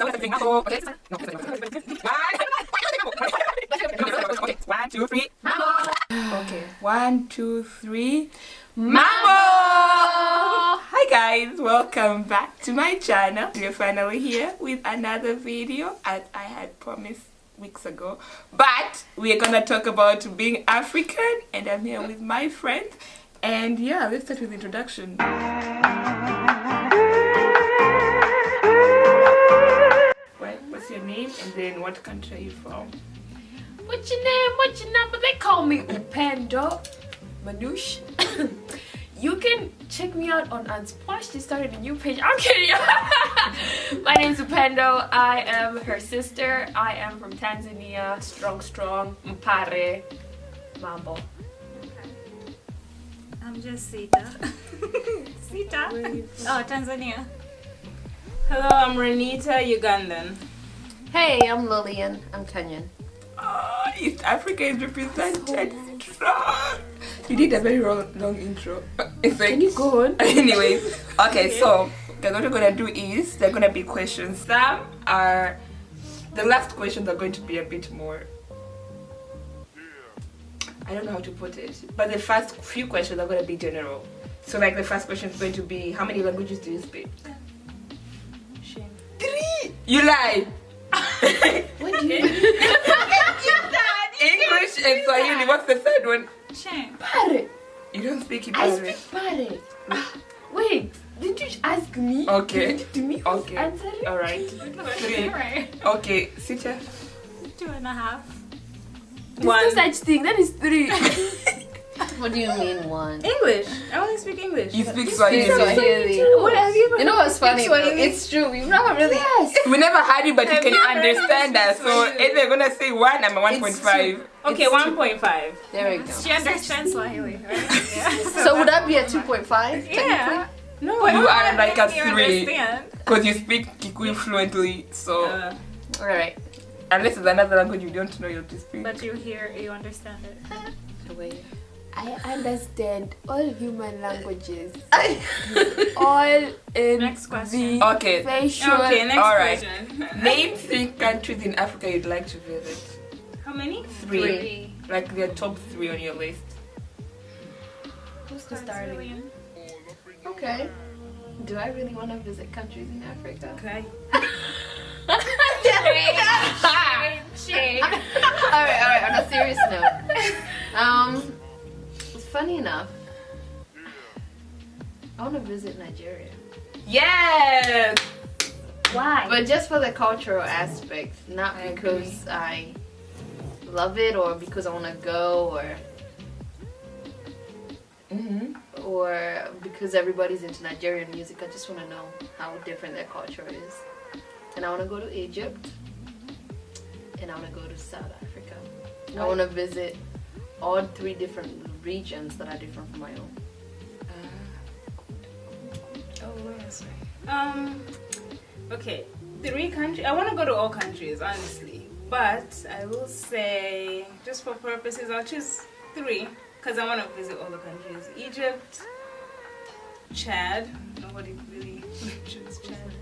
Okay. No. 1, 2, 3. Okay. 1, 2, 3. Mambo! Hi guys, welcome back to my channel. We're finally here with another video as I had promised weeks ago. But we're gonna talk about being African, and I'm here with my friend. And yeah, let's start with introduction. What's your name, and then what country are you from? What's your name? What's your number? They call me Panda Manoosh. You can check me out on Unsplash. She started a new page. I'm kidding. My name's Upendo. I am her sister. I am from Tanzania. Strong. Mpare. Mambo. I'm just 𝚝𝚑𝚎. 𝚝𝚑𝚎? Oh, Tanzania. Hello, I'm Renita, Ugandan. Hey, I'm Lillian. I'm Kenyan. Oh, East Africa is represented strong. You did a very long intro. Can you go on? Anyways, okay, so what we're gonna do is they're gonna be questions. Some are the last questions are going to be a bit more. I don't know how to put it, but the first few questions are gonna be general. So like the first question is going to be, how many languages do you speak? Shame. 3. You lie. What do you English and Swahili. What's the third one? Shame. Pare. You don't speak I Ibari. speak Pare. Wait, did you ask me? Okay. Did you me? Okay. Answer it? All right. 3. Right. Okay, Sita. 2.5. There's no such thing. That is 3. What do you mean 1? English. I only speak English. You speak Swahili. What have you ever You know what's funny? Swahili? It's true. We've never really. Yes. We never had it, but you Have can you heard understand us us. speak So Swahili? if they're gonna say 1, I'm a 1.5. Okay, It's 1.5. There we go. She understands Swahili, right? Yeah. So would that be a 2.5? Yeah. No, But You how are am like I a making you 3. understand? Because you speak Kikuyu fluently. So All right. unless it's another language you don't know, you'll just speak. But you understand it. I understand all human languages. All in Next question. the Okay. facial. Okay, next All right. question. Name 3 countries in Africa you'd like to visit. How many? 3. Like the top 3 on your list. Who's starting? Lillian? Okay. Do I really want to visit countries in Africa? Okay. Shame. Alright, on a serious note. Funny enough, I want to visit Nigeria. Yes! Why? But just for the cultural aspect, not I because I love it or because I want to go or because everybody's into Nigerian music. I just want to know how different their culture is. And I want to go to Egypt. And I want to go to South Africa. I want to visit all 3 different regions that are different from my own. Okay, 3 countries. I want to go to all countries, honestly. But I will say, just for purposes, I'll choose 3 because I want to visit all the countries. Egypt, Chad. Nobody really mentions Chad.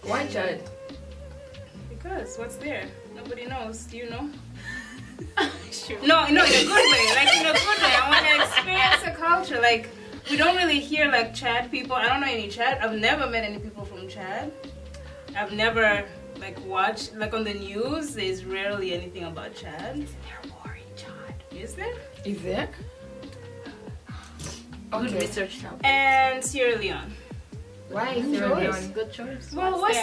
Why Chad? Because what's there? Nobody knows. Do you know? Sure. No, in a good way. Like in a good way. I want to experience the culture. Like we don't really hear like Chad people. I don't know any Chad. I've never met any people from Chad. I've never like watched like on the news. There's rarely anything about Chad. Isn't there war in Chad? Is there? Is there? Good Okay. research now. And Sierra Leone. Why Good Sierra choice. Leone? Good choice. Well, What's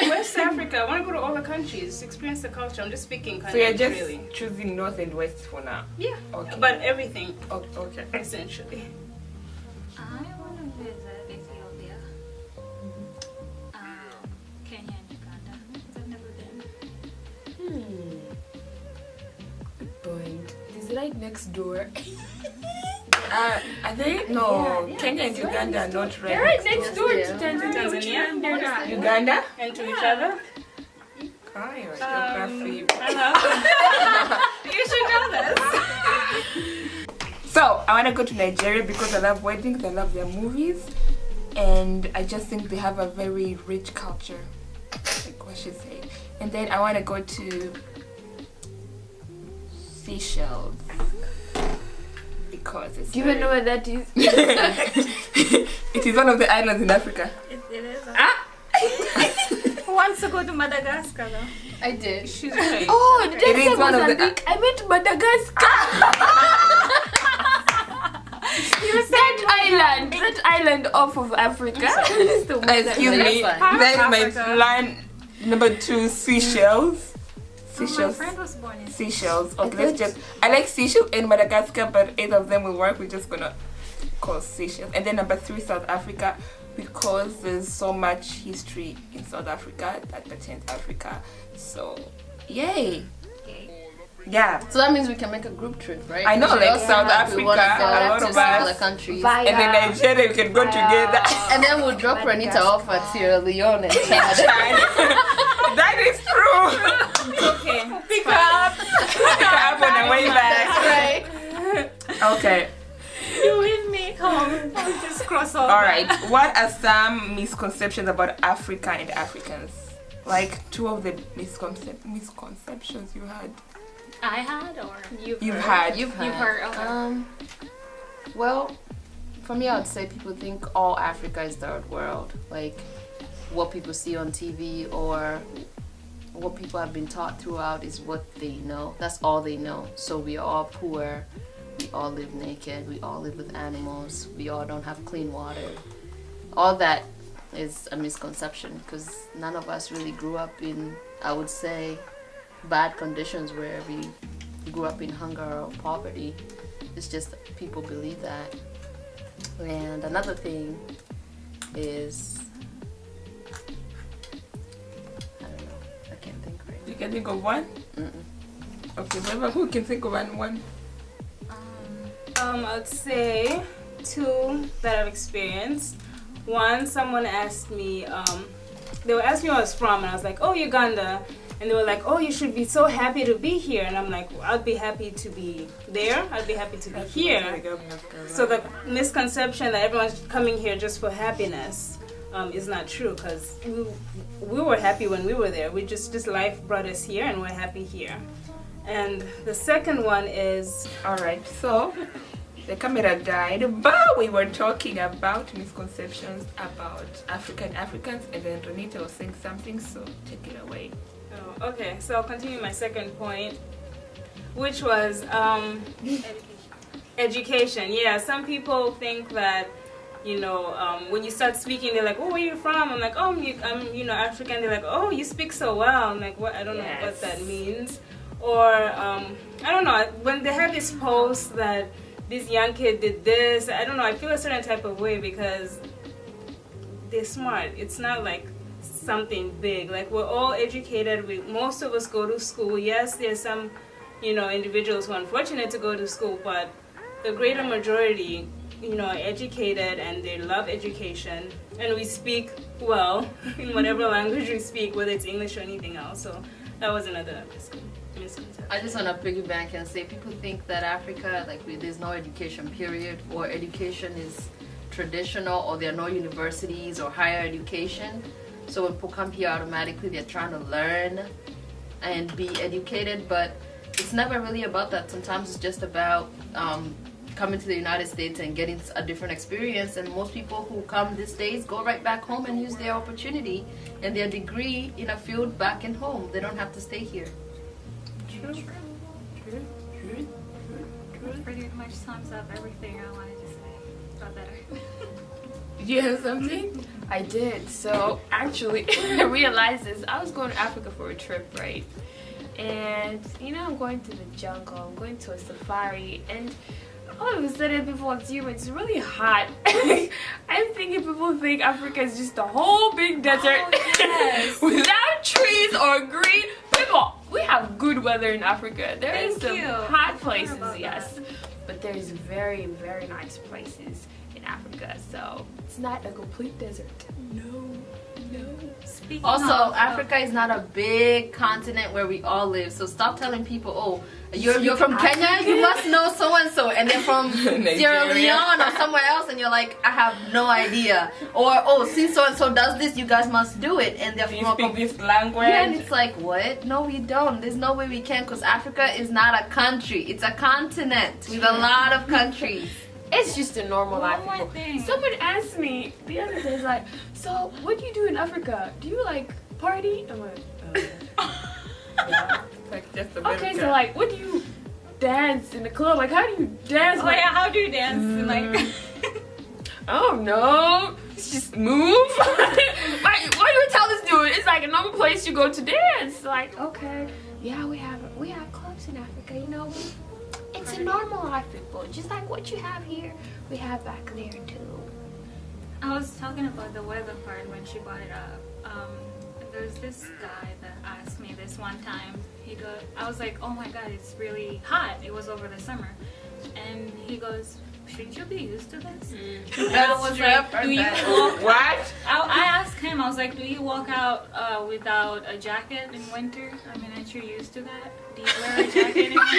West Africa. I want to go to all the countries, experience the culture. I'm just speaking So you're countries, just really. choosing North and West for now? Yeah. Okay. But everything, Okay. essentially. I want to visit Ethiopia, Kenya, and Uganda. 'Cause I've never been. Good point. Is it like next door? Are they? No. Yeah, Kenya and that's right Uganda are not right. They're right next door to Tanzania. Tanzania. They're not. Uganda? And to each other. Ah, your geography. You should know this. So I want to go to Nigeria because I love weddings, I love their movies, and I just think they have a very rich culture. like what she say. And then I want to go to Seychelles because it's. Do you even know where that is? It is one of the islands in Africa. It is. Ah! Who wants to go to Madagascar though? I did. She's right. Oh, did I It say is one of the- Mozambique? I meant Madagascar. That island off of Africa. It's the one Excuse that- me. That's fine. Then my Africa. plan number 2, Seychelles. My Seychelles. friend was born in. Seychelles. Okay, I let's thought- just. I like Seychelles and Madagascar, but either of them will work. We're just gonna call Seychelles. And then number 3, South Africa, because there's so much history in South Africa that pertains to Africa. So, yay! Yeah. So that means we can make a group trip, right? I know, Because we like also South have- we wanna Africa, go a lot to of smaller us. countries. And then Nigeria, we can go together. And then we'll drop Renita off at Sierra Leone and Chad. That is true. Okay. Pick up on the way back. That's right. Okay. You with me? Come on. I'll just cross over. All right. What are some misconceptions about Africa and Africans? Like 2 of the misconceptions you had. I had or You've had. You've You've heard. Okay. Well, for me, I would say people think all Africa is third world. Like what people see on TV or what people have been taught throughout is what they know. That's all they know. So we are all poor. We all live naked. We all live with animals. We all don't have clean water. All that is a misconception because none of us really grew up in, I would say, bad conditions where we grew up in hunger or poverty. It's just that people believe that. And another thing is, I don't know, I can't think right You can think of one? now. Okay, who can think of one? I'd say 2 that I've experienced. One, someone asked me, they were asking me where I was from, and I was like, oh, Uganda. And they were like, oh, you should be so happy to be here. And I'm like, well, I'd be happy to be there. I'd be happy to be here. So the misconception that everyone's coming here just for happiness is not true, because we were happy when we were there. We just life brought us here, and we're happy here. And the second one is, Alright, so the camera died, but we were talking about misconceptions about Africans, and then Renita was saying something, so take it away. oh, okay, so I'll continue my second point, which was education. Yeah, some people think that, you know, when you start speaking, they're like, oh, where are you from? I'm like, oh, I'm you know, African. They're like, oh, you speak so well. I'm like, what? I don't know what that means. Or, I don't know, when they have this post that this young kid did this, I don't know, I feel a certain type of way because they're smart. It's not like something big. Like, we're all educated. Most of us go to school. Yes, there's some, you know, individuals who are unfortunate to go to school, but the greater majority, you know, are educated and they love education. And we speak well in whatever language we speak, whether it's English or anything else. So that was another misconception. I just want to piggyback and say people think that Africa, like there's no education period, or education is traditional, or there are no universities or higher education. So when people come here, automatically they're trying to learn and be educated, but it's never really about that. Sometimes it's just about coming to the United States and getting a different experience, and most people who come these days go right back home and use their opportunity and their degree in a field back in home. They don't have to stay here. True. Pretty much sums up everything I wanted to say. Got better. Did you have something? I did. So actually, I realized this. I was going to Africa for a trip, right? And you know, I'm going to the jungle. I'm going to a safari, and all of a sudden, people assume it's really hot. I'm thinking people think Africa is just a whole big desert without trees or green. People, we have good weather in Africa. There is some hot places, yes, but there's very, very nice places in Africa. So it's not a complete desert. No, Also, Africa is not a big continent where we all live. So stop telling people, oh, you're from Kenya, you must know so and so, and they're from Sierra Leone or somewhere else, and you're like, I have no idea. Or oh, since so and so does this, you guys must do it, and they're from speak this language. Yeah, and it's like, what? No, we don't. There's no way we can, because Africa is not a country. It's a continent with a lot of countries. It's just a normal life. One more thing. Someone asked me the other day, like, so what do you do in Africa? Do you like party? I'm like, Yeah, like just a okay, so like, what do you dance in the club? Like, how do you dance? Oh yeah, how do you dance? Like, I don't know. It's just move. Why do you tell this dude? It's like a normal place you go to dance. Like, okay, yeah, we have clubs in Africa. You know, it's a normal life, people. Just like what you have here, we have back there too. I was talking about the weather part when she brought it up. There's this guy that asked me this one time. I was like, oh my god, it's really hot. It was over the summer. And he goes, shouldn't you be used to this? And I was like, do you walk What? I asked him, I was like, do you walk out without a jacket in winter? I mean, aren't you used to that? Do you wear a jacket in winter?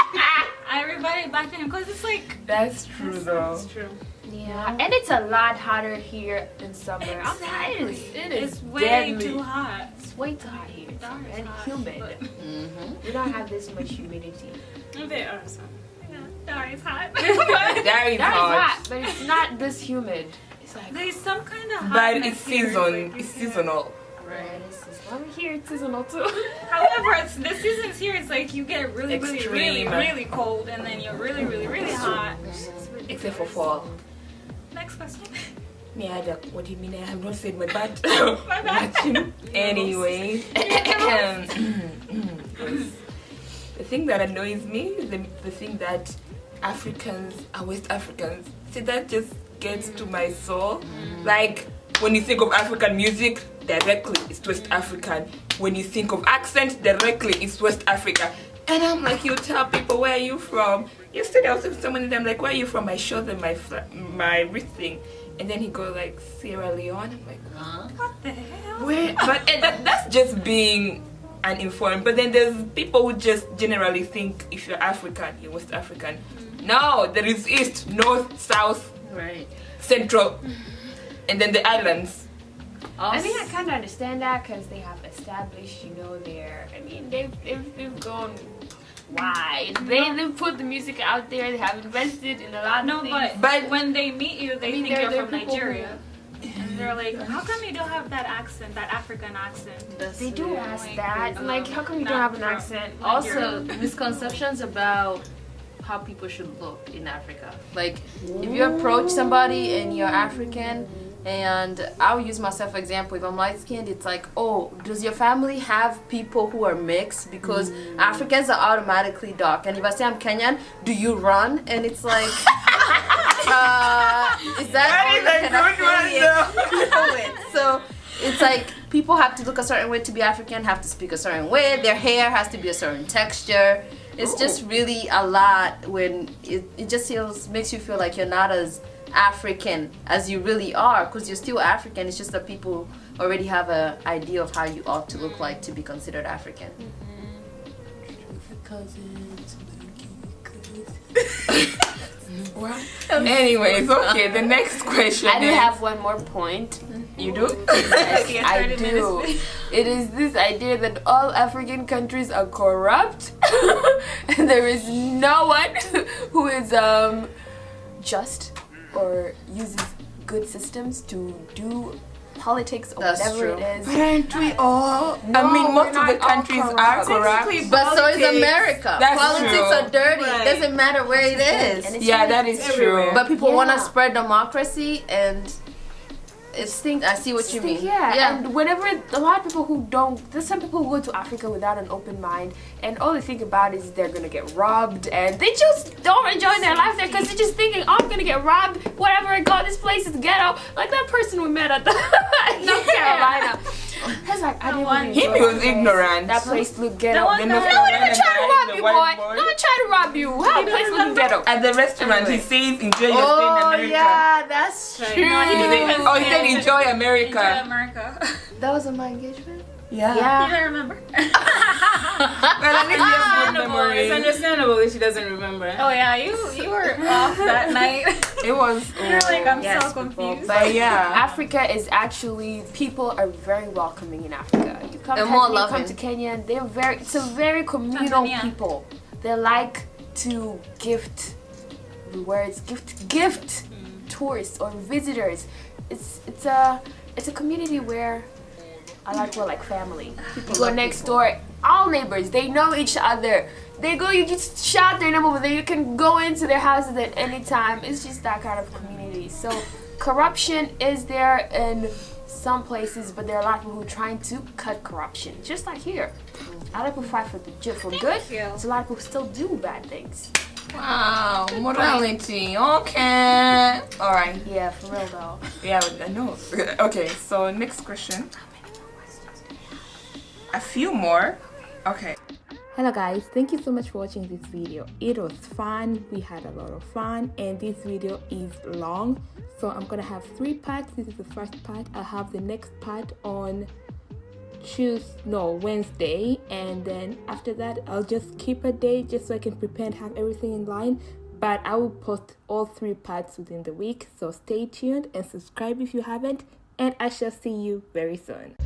I reverted back to him because it's like... That's true though. It's true. Yeah, and it's a lot hotter here in summer. Exactly. It is It's way deadly. too hot. It's way too hot here. Darn, it's And hot, humid. but- We don't have this much humidity. They are some. Yeah, Dari's hot. That is That is hot. hot, but it's not this humid. It's like, There's some kind of But hotness it's here, season. like, It's yeah. seasonal. right, over here it's seasonal too. However, the seasons here, it's like you get really, really, really, Extreme. really cold, and then you're really, really, really hot. Except for fall. Next question. Yeah, what do you mean? I have not said my bad. My bad. Anyway. The thing that annoys me is the thing that Africans are West Africans. See, that just gets to my soul. Like, when you think of African music, directly it's West African. When you think of accent, directly it's West Africa. And I'm like, you tell people, where are you from? Yesterday I was with someone and I'm like, where are you from? I show them my wrist thing. And then he goes like, Sierra Leone. I'm like, huh? What the hell? Where? But that's just being uninformed. But then there's people who just generally think if you're African, you're West African. No, there is East, North, South, Right. Central, and then the islands. I think I kind of understand that because they have established, you know, they've gone wide. They've put the music out there. They have invested in a lot No, of things. but when they meet you, they think they're you're from people Nigeria. And they're like, how come you don't have that accent, that African accent? They do ask Like, that. I'm like, how come you don't not have an from accent? Nigeria. Also, misconceptions about how people should look in Africa. Like, if you approach somebody and you're African, and I'll use myself for example, if I'm light skinned, it's like, oh, does your family have people who are mixed? Because Africans are automatically dark. And if I say I'm Kenyan, do you run? And it's like, is that all you can affiliate with? So it's like, people have to look a certain way to be African, have to speak a certain way, their hair has to be a certain texture. It's just really a lot when it just makes you feel like you're not as African as you really are, because you're still African. It's just that people already have an idea of how you ought to look like to be considered African. Anyways, okay, the next question I do is, have one more point. you do? Yes, I do. It is this idea that all African countries are corrupt and there is no one who is just or uses good systems to do politics or That's whatever true. it is. But aren't we all? No, I mean, most we're of the not all countries are corrupt. corrupt. Technically, But so is politics. America. That's Politics true. are dirty. Right. It doesn't matter where it And is. it's Yeah, like that is everywhere. true. But people want to Yeah. spread democracy, and it's I see what you mean. Yeah, and whenever a lot of people who don't, there's some people who go to Africa without an open mind, and all they think about is they're gonna get robbed, and they just don't enjoy their life there because they're just thinking, oh, I'm gonna get robbed wherever I go. This place is ghetto. Like that person we met at the in North Carolina. He's like, I didn't want He was ignorant. That place looked ghetto. one Then that- the No one even try to rob the you, white boy. No one try to rob you. How place looking ghetto? At the restaurant, he says, enjoy your stay in Oh America. yeah, that's Right. true. No, he didn't even Oh, he said, enjoy Enjoy America. America. That was on my engagement? Yeah. You don't remember? Well, at least you have good memory. It's understandable that she doesn't remember. Oh yeah, you were off that night. It was. You're like, I'm Yes, so confused. But yeah. Africa is actually, people are very welcoming in Africa. You come to They're more Tanzania, you come loving. to Kenya, it's a very communal Tanzania. people. They like to gift tourists or visitors. It's a community where a lot of people are like family. You go next door, all neighbors, they know each other. You just shout their number, but then you can go into their houses at any time. It's just that kind of community. So corruption is there in some places, but there are a lot of people who are trying to cut corruption. Just like here. A lot of people fight for good. you. There's a lot of people who still do bad things. Wow. Morality. Okay. All right. Yeah, for real though. Yeah, I know. Okay, so next question. A few more. Okay. Hello guys, thank you so much for watching this video. It was fun, we had a lot of fun, and this video is long, so I'm gonna have 3 parts. This is the first part. I'll have the next part on Wednesday, and then after that I'll just keep a day just so I can prepare and have everything in line. But I will post all 3 parts within the week, so stay tuned and subscribe if you haven't, and I shall see you very soon.